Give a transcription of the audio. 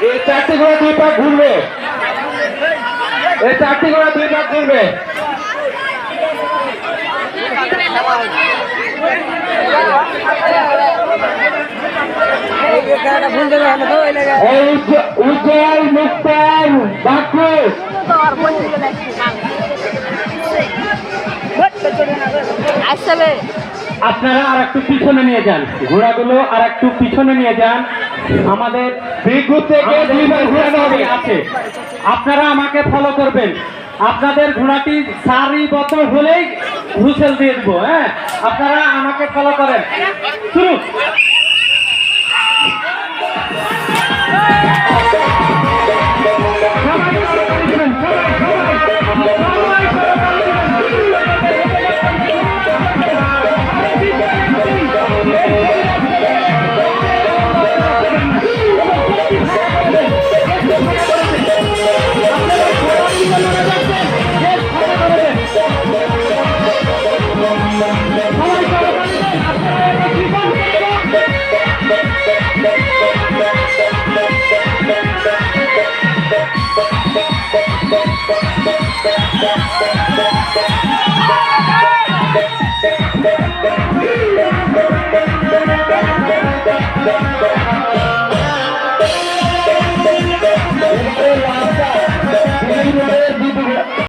এই চারটি ঘোড়া 2 পাক ঘুরবে। এই চারটি ঘোড়া 2 পাক ঘুরবে। উজ্জ্বল মুক্তার বাক্য আপনারা আর একটু পিছনে নিয়ে যান, ঘোড়াগুলো আর একটু পিছনে নিয়ে যান। আমাদের বিদ্যুৎ থেকে 2বার ঘোরানো হবে আছে, আপনারা আমাকে ফলো করবেন। আপনাদের ঘোড়াটি সারিবদ্ধ হলেই হুইসেল দিয়ে দেবো। হ্যাঁ, আপনারা আমাকে ফলো করেন। শুরু।